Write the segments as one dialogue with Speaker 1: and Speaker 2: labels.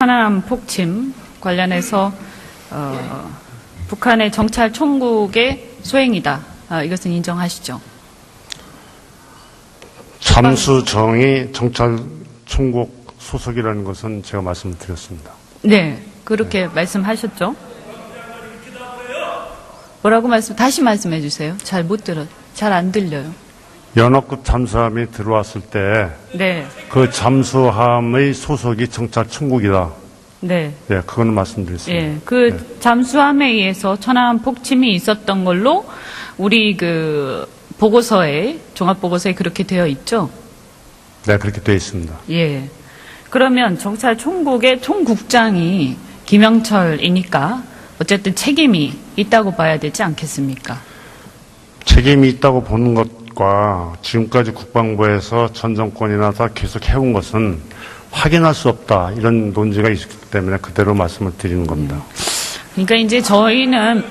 Speaker 1: 천안함 폭침 관련해서 북한의 정찰 총국의 소행이다. 이것은 인정하시죠?
Speaker 2: 잠수정이 정찰 총국 소속이라는 것은 제가 말씀을 드렸습니다.
Speaker 1: 네, 그렇게 말씀하셨죠? 뭐라고 다시 말씀해 주세요. 잘 안 들려요.
Speaker 2: 연합급 잠수함이 들어왔을 때
Speaker 1: 네.
Speaker 2: 그 잠수함의 소속이 정찰 총국이다.
Speaker 1: 네.
Speaker 2: 예, 그거는 말씀드렸습니다.
Speaker 1: 예, 그 잠수함에 의해서 천안함 폭침이 있었던 걸로 우리 그 보고서에 종합보고서에 그렇게 되어 있죠.
Speaker 2: 네, 그렇게 되어 있습니다.
Speaker 1: 예. 그러면 정찰 총국의 총국장이 김영철이니까 어쨌든 책임이 있다고 봐야 되지 않겠습니까?
Speaker 2: 책임이 있다고 보는 것과 지금까지 국방부에서 전 정권이나 다 계속 해온 것은 확인할 수 없다. 이런 논지가 있기 때문에 그대로 말씀을 드리는 겁니다.
Speaker 1: 그러니까 이제 저희는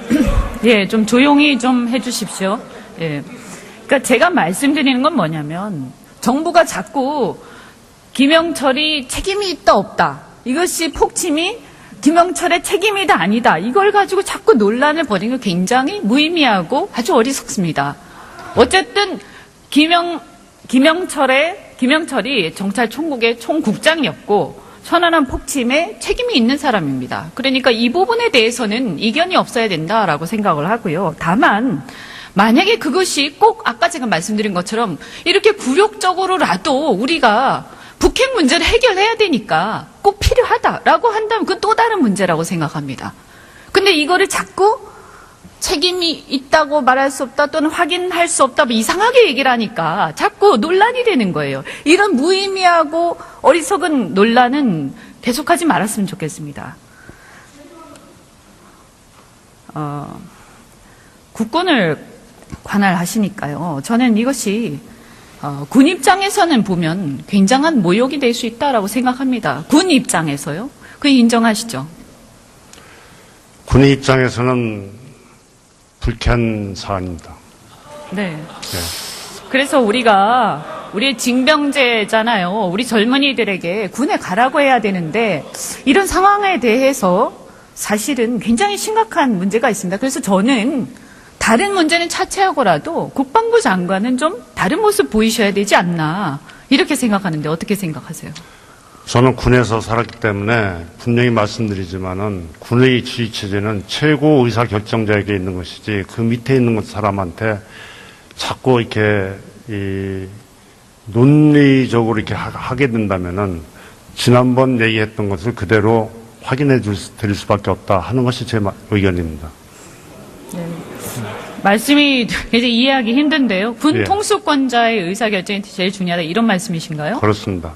Speaker 1: 예, 좀 조용히 좀 해주십시오. 예. 그러니까 제가 말씀드리는 건 뭐냐면 정부가 자꾸 김영철이 책임이 있다 없다. 이것이 폭침이 김영철의 책임이다 아니다. 이걸 가지고 자꾸 논란을 벌이는 게 굉장히 무의미하고 아주 어리석습니다. 어쨌든 김영철이 정찰 총국의 총국장이었고 천안함 폭침에 책임이 있는 사람입니다. 그러니까 이 부분에 대해서는 이견이 없어야 된다라고 생각을 하고요. 다만 만약에 그것이 꼭 아까 제가 말씀드린 것처럼 이렇게 굴욕적으로라도 우리가 북핵 문제를 해결해야 되니까 꼭 필요하다라고 한다면 그건 또 다른 문제라고 생각합니다. 근데 이거를 자꾸 책임이 있다고 말할 수 없다 또는 확인할 수 없다 뭐 이상하게 얘기를 하니까 자꾸 논란이 되는 거예요. 이런 무의미하고 어리석은 논란은 계속하지 말았으면 좋겠습니다. 국군을 관할하시니까요. 저는 이것이 군 입장에서는 보면 굉장한 모욕이 될 수 있다라고 생각합니다. 군 입장에서요. 그거 인정하시죠?
Speaker 2: 군의 입장에서는 불쾌한 사안입니다.
Speaker 1: 네.
Speaker 2: 네.
Speaker 1: 그래서 우리의 징병제잖아요. 우리 젊은이들에게 군에 가라고 해야 되는데 이런 상황에 대해서 사실은 굉장히 심각한 문제가 있습니다. 그래서 저는 다른 문제는 차치하고라도 국방부 장관은 좀 다른 모습 보이셔야 되지 않나 이렇게 생각하는데 어떻게 생각하세요?
Speaker 2: 저는 군에서 살았기 때문에 분명히 말씀드리지만은 군의 지휘체제는 최고 의사결정자에게 있는 것이지 그 밑에 있는 사람한테 자꾸 이렇게 논리적으로 이렇게 하게 된다면은 지난번 얘기했던 것을 그대로 확인해 드릴 수밖에 없다 하는 것이 제 의견입니다.
Speaker 1: 네. 말씀이 이제 이해하기 힘든데요. 군
Speaker 2: 예.
Speaker 1: 통수권자의 의사결정이 제일 중요하다 이런 말씀이신가요?
Speaker 2: 그렇습니다.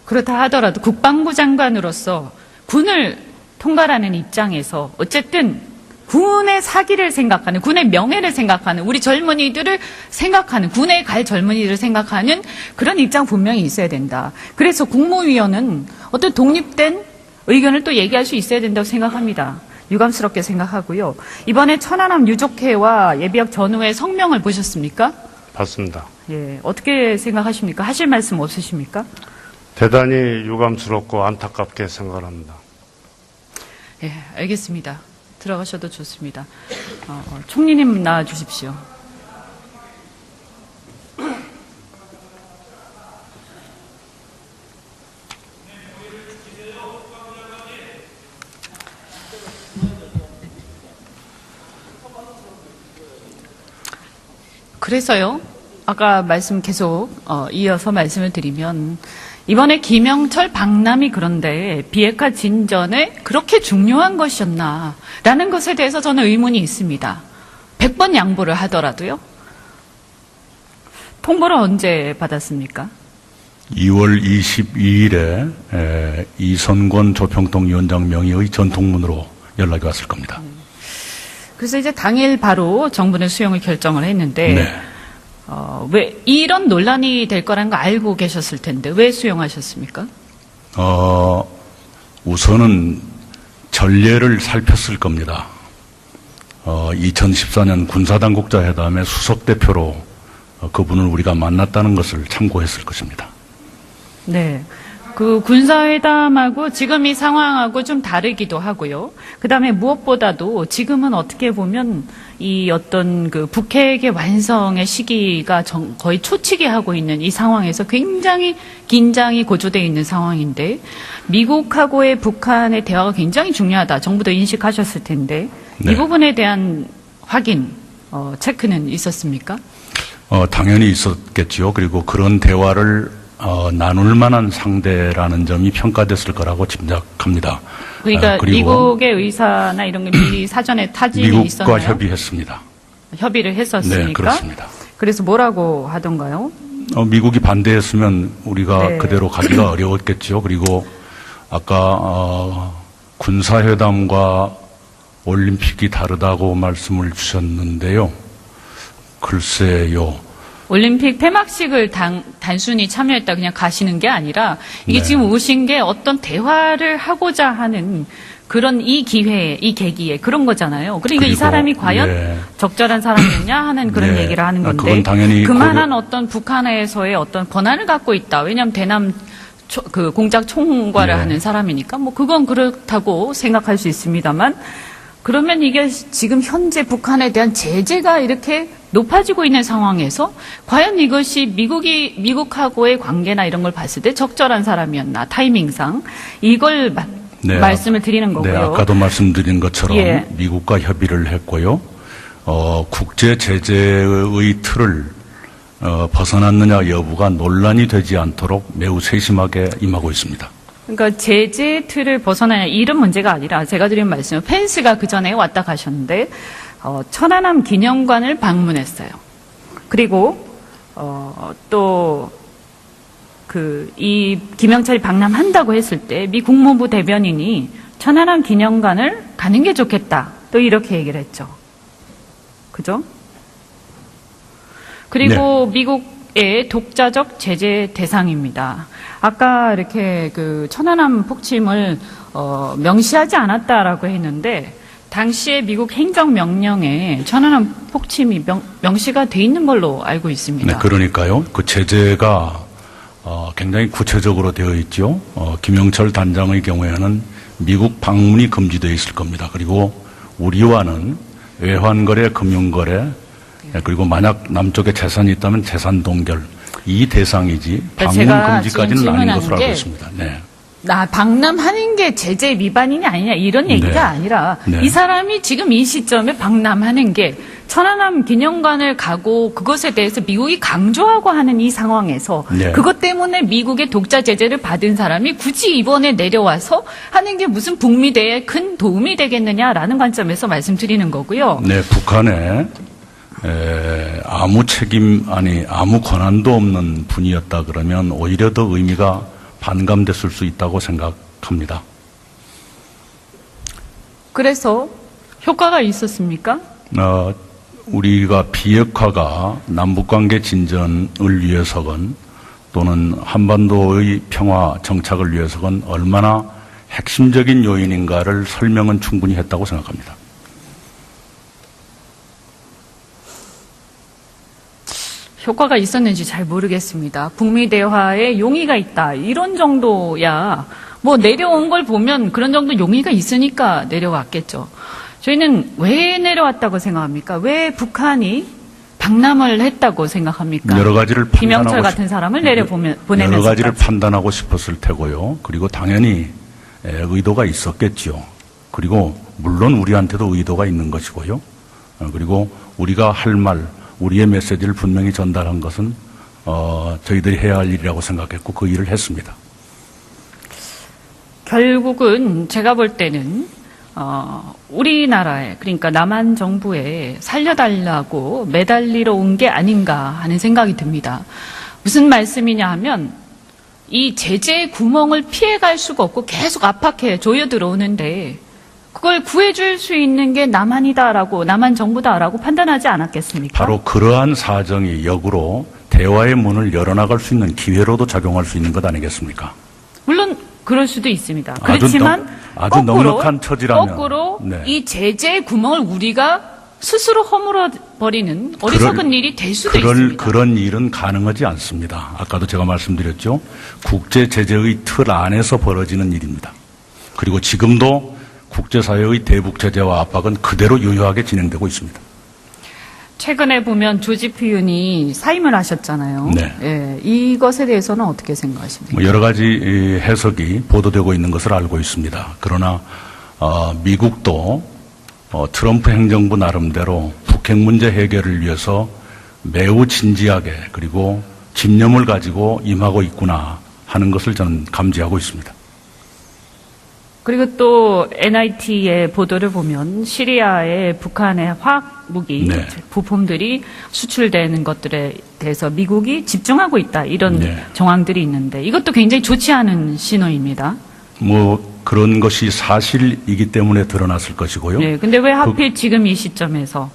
Speaker 1: 그렇다 하더라도 국방부 장관으로서 군을 통괄하는 입장에서 어쨌든 군의 사기를 생각하는, 군의 명예를 생각하는, 우리 젊은이들을 생각하는, 군에 갈 젊은이들을 생각하는 그런 입장 분명히 있어야 된다. 그래서 국무위원은 어떤 독립된 의견을 또 얘기할 수 있어야 된다고 생각합니다. 유감스럽게 생각하고요. 이번에 천안함 유족회와 예비역 전후의 성명을 보셨습니까?
Speaker 2: 봤습니다.
Speaker 1: 예, 어떻게 생각하십니까? 하실 말씀 없으십니까?
Speaker 2: 대단히 유감스럽고 안타깝게 생각을 합니다.
Speaker 1: 예, 알겠습니다. 들어가셔도 좋습니다. 총리님 나와 주십시오. 그래서요, 아까 말씀 계속 이어서 말씀을 드리면 이번에 김영철 박람이 그런데 비핵화 진전에 그렇게 중요한 것이었나라는 것에 대해서 저는 의문이 있습니다. 100번 양보를 하더라도요. 통보를 언제 받았습니까?
Speaker 3: 2월 22일에 이선권 조평통위원장 명의의 전통문으로 연락이 왔을 겁니다.
Speaker 1: 그래서 이제 당일 바로 정부는 수용을 결정을 했는데
Speaker 3: 네.
Speaker 1: 왜 이런 논란이 될 거라는 거 알고 계셨을 텐데 왜 수용하셨습니까?
Speaker 3: 우선은 전례를 살폈을 겁니다. 2014년 군사당국자 회담의 수석대표로 그분을 우리가 만났다는 것을 참고했을 것입니다.
Speaker 1: 네. 그 군사회담하고 지금 이 상황하고 좀 다르기도 하고요. 그다음에 무엇보다도 지금은 어떻게 보면 이 어떤 그 북핵의 완성의 시기가 거의 초치게 하고 있는 이 상황에서 굉장히 긴장이 고조되어 있는 상황인데 미국하고의 북한의 대화가 굉장히 중요하다. 정부도 인식하셨을 텐데
Speaker 3: 네.
Speaker 1: 이 부분에 대한 확인, 체크는 있었습니까?
Speaker 3: 당연히 있었겠지요. 그리고 그런 대화를 나눌 만한 상대라는 점이 평가됐을 거라고 짐작합니다.
Speaker 1: 그러니까
Speaker 3: 그리고
Speaker 1: 미국의 의사나 이런 게 미리 사전에 타진이
Speaker 3: 미국과
Speaker 1: 있었나요?
Speaker 3: 협의했습니다.
Speaker 1: 협의를 했었습니까?
Speaker 3: 네, 그렇습니다.
Speaker 1: 그래서 뭐라고 하던가요?
Speaker 3: 미국이 반대했으면 우리가
Speaker 1: 네.
Speaker 3: 그대로 가기가 어려웠겠지요. 그리고 아까 군사회담과 올림픽이 다르다고 말씀을 주셨는데요. 글쎄요.
Speaker 1: 올림픽 폐막식을 단순히 참여했다 그냥 가시는 게 아니라 이게
Speaker 3: 네.
Speaker 1: 지금 오신 게 어떤 대화를 하고자 하는 그런 이 기회에, 이 계기에 그런 거잖아요. 그러니까 이
Speaker 3: 그리고,
Speaker 1: 사람이 과연
Speaker 3: 네.
Speaker 1: 적절한 사람이었냐 하는 그런
Speaker 3: 네.
Speaker 1: 얘기를 하는 건데
Speaker 3: 그건 당연히
Speaker 1: 그만한 어떤 북한에서의 어떤 권한을 갖고 있다. 왜냐하면 대남 그 공작 총괄을
Speaker 3: 네.
Speaker 1: 하는 사람이니까 뭐 그건 그렇다고 생각할 수 있습니다만 그러면 이게 지금 현재 북한에 대한 제재가 이렇게 높아지고 있는 상황에서 과연 이것이 미국하고의 관계나 이런 걸 봤을 때 적절한 사람이었나 타이밍상 이걸
Speaker 3: 네,
Speaker 1: 말씀을 드리는 거고요.
Speaker 3: 네, 아까도 말씀드린 것처럼
Speaker 1: 예.
Speaker 3: 미국과 협의를 했고요. 국제 제재의 틀을 벗어났느냐 여부가 논란이 되지 않도록 매우 세심하게 임하고 있습니다.
Speaker 1: 그러니까 제재 틀을 벗어나냐 이런 문제가 아니라 제가 드린 말씀은 펜스가 그 전에 왔다 가셨는데 천안함 기념관을 방문했어요. 그리고 또 이 김영철이 방남한다고 했을 때 미 국무부 대변인이 천안함 기념관을 가는 게 좋겠다. 또 이렇게 얘기를 했죠. 그죠? 그리고 미국의 독자적 제재 대상입니다. 아까 이렇게 그 천안함 폭침을 명시하지 않았다라고 했는데 당시에 미국 행정명령에 천안함 폭침이 명시가 돼 있는 걸로 알고 있습니다.
Speaker 3: 네, 그러니까요. 그 제재가 굉장히 구체적으로 되어 있죠. 김영철 단장의 경우에는 미국 방문이 금지되어 있을 겁니다. 그리고 우리와는 외환거래, 금융거래, 그리고 만약 남쪽에 재산이 있다면 재산 동결 이 대상이지 방문 금지까지는 아닌 것으로 알고 있습니다. 네.
Speaker 1: 방남하는 게 제재 위반이냐 아니냐 이런 얘기가
Speaker 3: 네.
Speaker 1: 아니라
Speaker 3: 네.
Speaker 1: 이 사람이 지금 이 시점에 방남하는 게 천안함 기념관을 가고 그것에 대해서 미국이 강조하고 하는 이 상황에서
Speaker 3: 네.
Speaker 1: 그것 때문에 미국의 독자 제재를 받은 사람이 굳이 이번에 내려와서 하는 게 무슨 북미 대에 큰 도움이 되겠느냐라는 관점에서 말씀드리는 거고요.
Speaker 3: 네, 북한에 아무 책임 아무 권한도 없는 분이었다 그러면 오히려 더 의미가 반감됐을 수 있다고 생각합니다.
Speaker 1: 그래서 효과가 있었습니까?
Speaker 3: 우리가 비핵화가 남북관계 진전을 위해서건 또는 한반도의 평화 정착을 위해서건 얼마나 핵심적인 요인인가를 설명은 충분히 했다고 생각합니다.
Speaker 1: 효과가 있었는지 잘 모르겠습니다. 북미 대화에 용의가 있다. 이런 정도야. 뭐 내려온 걸 보면 그런 정도 용의가 있으니까 내려왔겠죠. 저희는 왜 내려왔다고 생각합니까? 왜 북한이 방남을 했다고 생각합니까?
Speaker 3: 여러 가지를
Speaker 1: 김영철 같은 사람을 보내면서
Speaker 3: 여러 가지를 판단하고 싶었을 테고요. 그리고 당연히 의도가 있었겠죠. 그리고 물론 우리한테도 의도가 있는 것이고요. 그리고 우리가 할 말, 우리의 메시지를 분명히 전달한 것은 저희들이 해야 할 일이라고 생각했고 그 일을 했습니다.
Speaker 1: 결국은 제가 볼 때는 우리나라에 그러니까 남한 정부에 살려달라고 매달리러 온 게 아닌가 하는 생각이 듭니다. 무슨 말씀이냐 하면 이 제재 구멍을 피해갈 수가 없고 계속 압박해 조여 들어오는데 그걸 구해줄 수 있는 게 남한이다라고 남한 정부다라고 판단하지 않았겠습니까?
Speaker 3: 바로 그러한 사정이 역으로 대화의 문을 열어나갈 수 있는 기회로도 작용할 수 있는 것 아니겠습니까?
Speaker 1: 물론 그럴 수도 있습니다. 그렇지만
Speaker 3: 아주 넉넉한 처지라면
Speaker 1: 거꾸로
Speaker 3: 네.
Speaker 1: 이 제재 구멍을 우리가 스스로 허물어 버리는 어리석은 일이 될 수도 있습니다.
Speaker 3: 그런 일은 가능하지 않습니다. 아까도 제가 말씀드렸죠. 국제 제재의 틀 안에서 벌어지는 일입니다. 그리고 지금도 국제사회의 대북 제재와 압박은 그대로 유효하게 진행되고 있습니다.
Speaker 1: 최근에 보면 조지프 윤이 사임을 하셨잖아요.
Speaker 3: 네.
Speaker 1: 예, 이것에 대해서는 어떻게 생각하십니까?
Speaker 3: 여러 가지 해석이 보도되고 있는 것을 알고 있습니다. 그러나 미국도 트럼프 행정부 나름대로 북핵 문제 해결을 위해서 매우 진지하게 그리고 집념을 가지고 임하고 있구나 하는 것을 저는 감지하고 있습니다.
Speaker 1: 그리고 또 NIT의 보도를 보면 시리아에 북한의 화학 무기
Speaker 3: 네.
Speaker 1: 부품들이 수출되는 것들에 대해서 미국이 집중하고 있다 이런
Speaker 3: 네.
Speaker 1: 정황들이 있는데 이것도 굉장히 좋지 않은 신호입니다.
Speaker 3: 그런 것이 사실이기 때문에 드러났을 것이고요.
Speaker 1: 네, 근데 왜 하필 지금 이 시점에서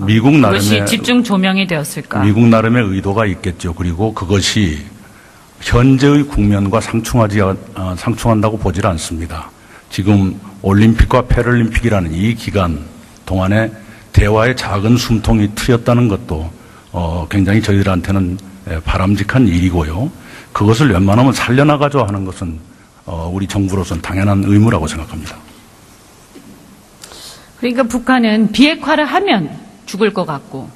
Speaker 3: 미국 나름의
Speaker 1: 그것이 집중 조명이 되었을까?
Speaker 3: 미국 나름의 의도가 있겠죠. 그리고 그것이 현재의 국면과 상충한다고 보질 않습니다. 지금 올림픽과 패럴림픽이라는 이 기간 동안에 대화의 작은 숨통이 트였다는 것도 굉장히 저희들한테는 바람직한 일이고요. 그것을 웬만하면 살려나가자 하는 것은 우리 정부로서는 당연한 의무라고 생각합니다.
Speaker 1: 그러니까 북한은 비핵화를 하면 죽을 것 같고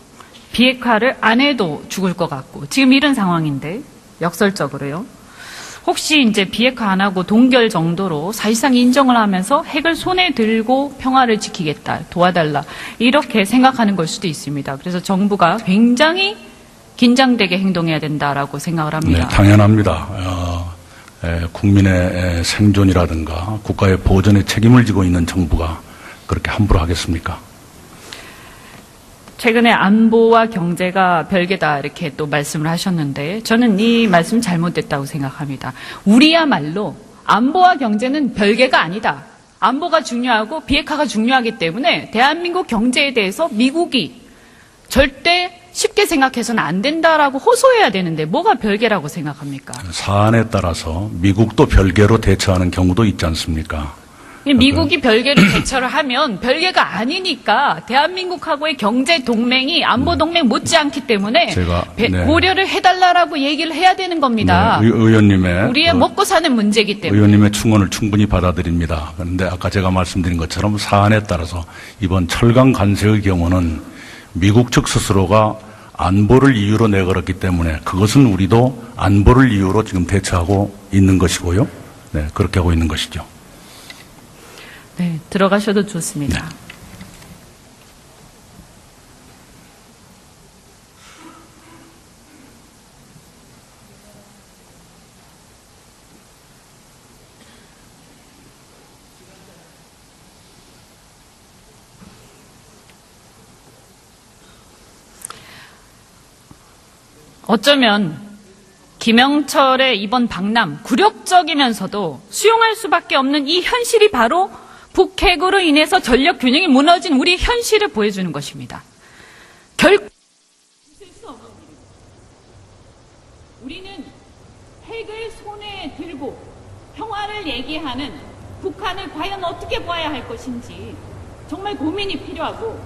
Speaker 1: 비핵화를 안 해도 죽을 것 같고 지금 이런 상황인데 역설적으로요. 혹시 이제 비핵화 안 하고 동결 정도로 사실상 인정을 하면서 핵을 손에 들고 평화를 지키겠다, 도와달라 이렇게 생각하는 걸 수도 있습니다. 그래서 정부가 굉장히 긴장되게 행동해야 된다라고 생각을 합니다.
Speaker 3: 네, 당연합니다. 국민의 생존이라든가 국가의 보전에 책임을 지고 있는 정부가 그렇게 함부로 하겠습니까?
Speaker 1: 최근에 안보와 경제가 별개다 이렇게 또 말씀을 하셨는데 저는 이 말씀 잘못됐다고 생각합니다. 우리야말로 안보와 경제는 별개가 아니다. 안보가 중요하고 비핵화가 중요하기 때문에 대한민국 경제에 대해서 미국이 절대 쉽게 생각해서는 안 된다라고 호소해야 되는데 뭐가 별개라고 생각합니까?
Speaker 3: 사안에 따라서 미국도 별개로 대처하는 경우도 있지 않습니까?
Speaker 1: 미국이 별개로 대처를 하면 별개가 아니니까 대한민국하고의 경제 동맹이 안보 동맹 못지않기 때문에 고려를 해달라고 얘기를 해야 되는 겁니다.
Speaker 3: 네, 의원님의
Speaker 1: 우리의 먹고 사는 문제이기 때문에.
Speaker 3: 의원님의 충언을 충분히 받아들입니다. 그런데 아까 제가 말씀드린 것처럼 사안에 따라서 이번 철강 관세의 경우는 미국 측 스스로가 안보를 이유로 내걸었기 때문에 그것은 우리도 안보를 이유로 지금 대처하고 있는 것이고요. 네, 그렇게 하고 있는 것이죠.
Speaker 1: 네, 들어가셔도 좋습니다.
Speaker 3: 네.
Speaker 1: 어쩌면 김영철의 이번 방남 굴욕적이면서도 수용할 수밖에 없는 이 현실이 바로 북핵으로 인해서 전력 균형이 무너진 우리 현실을 보여주는 것입니다. 결코 있을 수 없는 일입니다. 우리는 핵을 손에 들고 평화를 얘기하는 북한을 과연 어떻게 봐야 할 것인지 정말 고민이 필요하고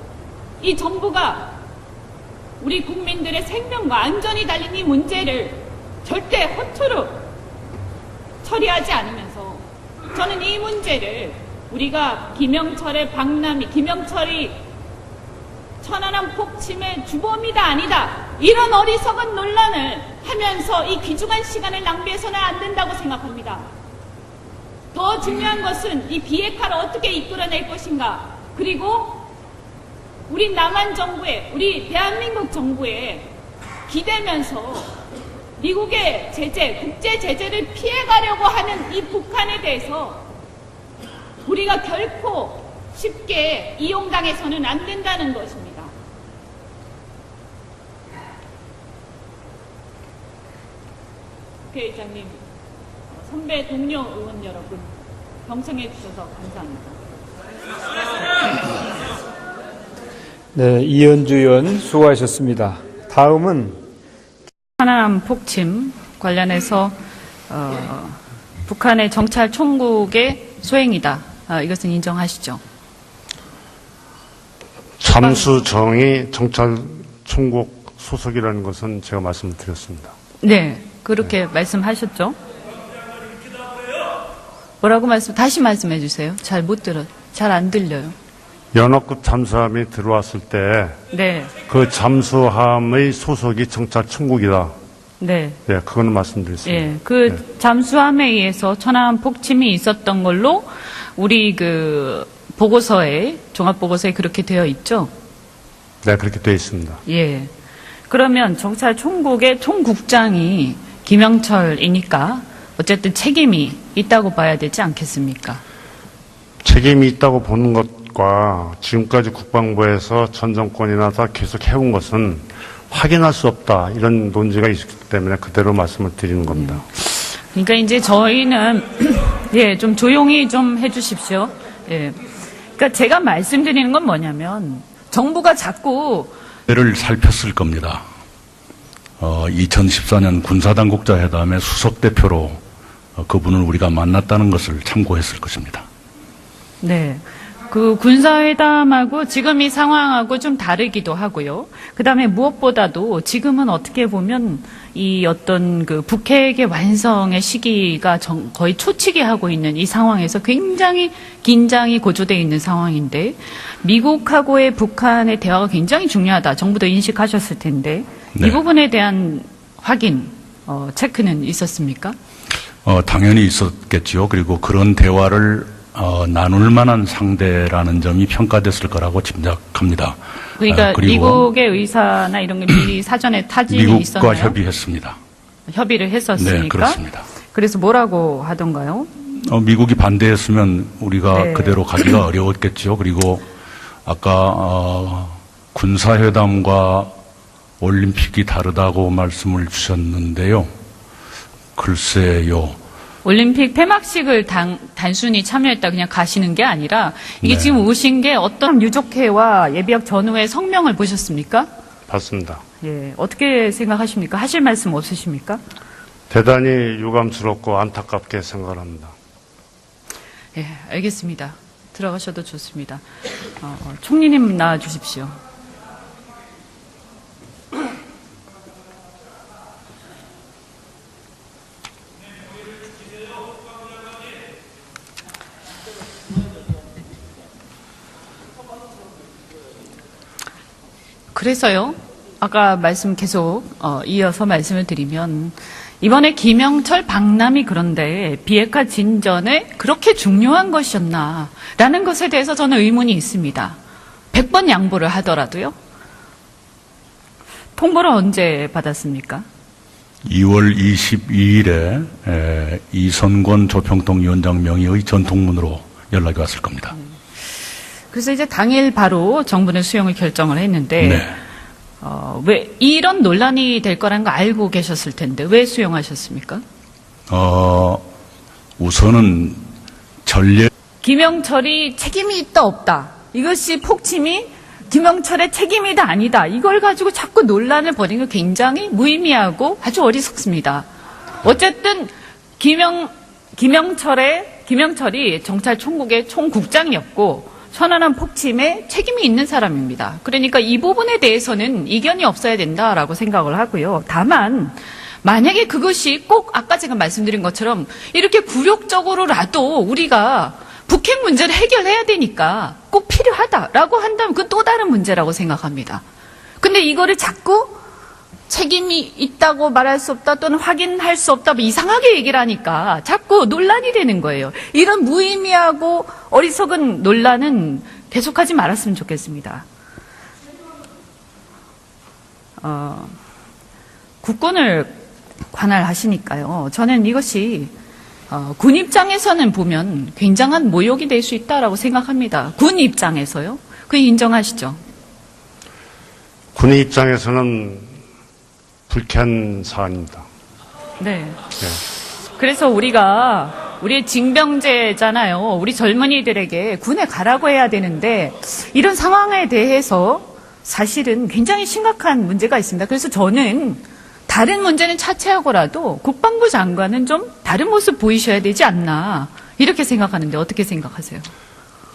Speaker 1: 이 정부가 우리 국민들의 생명과 안전이 달린 이 문제를 절대 허투루 처리하지 않으면서 저는 이 문제를 우리가 김영철의 박람회, 김영철이 천안함 폭침의 주범이다 아니다 이런 어리석은 논란을 하면서 이 귀중한 시간을 낭비해서는 안 된다고 생각합니다. 더 중요한 것은 이 비핵화를 어떻게 이끌어낼 것인가 그리고 우리 남한 정부에 우리 대한민국 정부에 기대면서 미국의 제재, 국제 제재를 피해가려고 하는 이 북한에 대해서 우리가 결코 쉽게 이용당해서는 안 된다는 것입니다. 국회의장님, 선배 동료 의원 여러분, 경청해 주셔서 감사합니다.
Speaker 4: 네, 이현주 의원 수고하셨습니다. 다음은
Speaker 1: 천안함 폭침 관련해서 북한의 정찰 총국의 소행이다. 이것은 인정하시죠?
Speaker 2: 잠수정이 정찰총국 소속이라는 것은 제가 말씀을 드렸습니다.
Speaker 1: 네, 그렇게 말씀하셨죠. 뭐라고 다시 말씀해 주세요. 잘 못 잘 안 들려요.
Speaker 2: 연합급 잠수함이 들어왔을 때
Speaker 1: 네,
Speaker 2: 그 잠수함의 소속이 정찰총국이다.
Speaker 1: 네.
Speaker 2: 예, 그거는 말씀드렸습니다.
Speaker 1: 예, 그 잠수함에 의해서 천안 폭침이 있었던 걸로 우리 그 보고서에 종합보고서에 그렇게 되어 있죠.
Speaker 2: 네, 그렇게 되어 있습니다.
Speaker 1: 예. 그러면 정찰총국의 총국장이 김영철이니까 어쨌든 책임이 있다고 봐야 되지 않겠습니까?
Speaker 2: 책임이 있다고 보는 것과 지금까지 국방부에서 전 정권이나 다 계속 해온 것은 확인할 수 없다. 이런 논지가 있기 때문에 그대로 말씀을 드리는 겁니다.
Speaker 1: 그러니까 이제 저희는 예, 좀 조용히 좀 해주십시오. 예. 그러니까 제가 말씀드리는 건 뭐냐면 정부가 자꾸
Speaker 3: 를 살폈을 겁니다. 2014년 군사당국자 회담의 수석 대표로 그분을 우리가 만났다는 것을 참고했을 것입니다.
Speaker 1: 네. 그 군사회담하고 지금 이 상황하고 좀 다르기도 하고요. 그 다음에 무엇보다도 지금은 어떻게 보면 이 어떤 그 북핵의 완성의 시기가 거의 초치기 하고 있는 이 상황에서 굉장히 긴장이 고조되어 있는 상황인데 미국하고의 북한의 대화가 굉장히 중요하다. 정부도 인식하셨을 텐데
Speaker 3: 네.
Speaker 1: 이 부분에 대한 확인, 체크는 있었습니까?
Speaker 3: 당연히 있었겠지요. 그리고 그런 대화를 나눌 만한 상대라는 점이 평가됐을 거라고 짐작합니다.
Speaker 1: 그러니까
Speaker 3: 그리고
Speaker 1: 미국의 의사나 이런 게 미리 사전에 타진이
Speaker 3: 미국과
Speaker 1: 있었나요?
Speaker 3: 협의했습니다.
Speaker 1: 협의를 했었으니까.
Speaker 3: 네, 그렇습니다.
Speaker 1: 그래서 뭐라고 하던가요?
Speaker 3: 미국이 반대했으면 우리가
Speaker 1: 네.
Speaker 3: 그대로 가기가 어려웠겠죠. 그리고 아까 군사회담과 올림픽이 다르다고 말씀을 주셨는데요. 글쎄요.
Speaker 1: 올림픽 폐막식을 단순히 참여했다 그냥 가시는 게 아니라 이게
Speaker 3: 네.
Speaker 1: 지금 오신 게 어떤 유족회와 예비역 전후의 성명을 보셨습니까?
Speaker 2: 봤습니다.
Speaker 1: 예, 어떻게 생각하십니까? 하실 말씀 없으십니까?
Speaker 2: 대단히 유감스럽고 안타깝게 생각을 합니다.
Speaker 1: 예, 알겠습니다. 들어가셔도 좋습니다. 총리님 나와 주십시오. 그래서요, 아까 말씀 계속 이어서 말씀을 드리면 이번에 김영철 박람이 그런데 비핵화 진전에 그렇게 중요한 것이었나라는 것에 대해서 저는 의문이 있습니다. 100번 양보를 하더라도요. 통보를 언제 받았습니까?
Speaker 3: 2월 22일에 이선권 조평통위원장 명의의 전통문으로 연락이 왔을 겁니다.
Speaker 1: 그래서 이제 당일 바로 정부는 수용을 결정을 했는데
Speaker 3: 네.
Speaker 1: 왜 이런 논란이 될 거라는 거 알고 계셨을 텐데 왜 수용하셨습니까?
Speaker 3: 우선은 전례
Speaker 1: 김영철이 책임이 있다 없다. 이것이 폭침이 김영철의 책임이다 아니다. 이걸 가지고 자꾸 논란을 벌이는 게 굉장히 무의미하고 아주 어리석습니다. 어쨌든 김영철이 정찰총국의 총국장이었고 천안함 폭침에 책임이 있는 사람입니다. 그러니까 이 부분에 대해서는 이견이 없어야 된다라고 생각을 하고요. 다만 만약에 그것이 꼭 아까 제가 말씀드린 것처럼 이렇게 굴욕적으로라도 우리가 북핵 문제를 해결해야 되니까 꼭 필요하다라고 한다면 그건 또 다른 문제라고 생각합니다. 근데 이거를 자꾸 책임이 있다고 말할 수 없다 또는 확인할 수 없다 뭐 이상하게 얘기를 하니까 자꾸 논란이 되는 거예요. 이런 무의미하고 어리석은 논란은 계속하지 말았으면 좋겠습니다. 국군을 관할하시니까요. 저는 이것이 군 입장에서는 보면 굉장한 모욕이 될 수 있다라고 생각합니다. 군 입장에서요. 그거 인정하시죠?
Speaker 2: 군의 입장에서는 불쾌한 사안입니다.
Speaker 1: 네.
Speaker 2: 네.
Speaker 1: 그래서 우리의 징병제잖아요. 우리 젊은이들에게 군에 가라고 해야 되는데 이런 상황에 대해서 사실은 굉장히 심각한 문제가 있습니다. 그래서 저는 다른 문제는 차치하고라도 국방부 장관은 좀 다른 모습 보이셔야 되지 않나 이렇게 생각하는데 어떻게 생각하세요?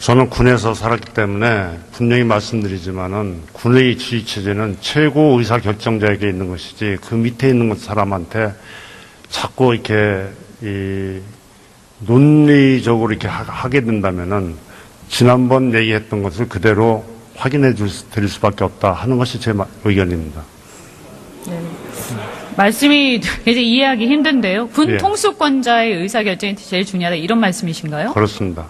Speaker 2: 저는 군에서 살았기 때문에 분명히 말씀드리지만은 군의 지휘 체제는 최고 의사 결정자에게 있는 것이지 그 밑에 있는 사람한테 자꾸 이렇게 논리적으로 이렇게 하게 된다면은 지난번 얘기했던 것을 그대로 확인해 드릴 수밖에 없다 하는 것이 제 의견입니다.
Speaker 1: 말씀이 이제 이해하기 힘든데요. 군
Speaker 2: 예.
Speaker 1: 통수권자의 의사결정이 제일 중요하다 이런 말씀이신가요?
Speaker 2: 그렇습니다.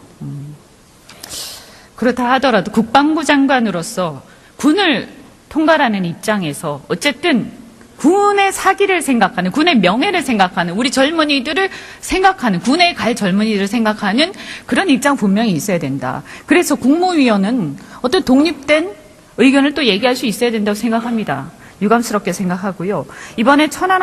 Speaker 1: 그렇다 하더라도 국방부 장관으로서 군을 통괄하는 입장에서 어쨌든 군의 사기를 생각하는, 군의 명예를 생각하는, 우리 젊은이들을 생각하는, 군에 갈 젊은이들을 생각하는 그런 입장 분명히 있어야 된다. 그래서 국무위원은 어떤 독립된 의견을 또 얘기할 수 있어야 된다고 생각합니다. 유감스럽게 생각하고요. 이번에 천안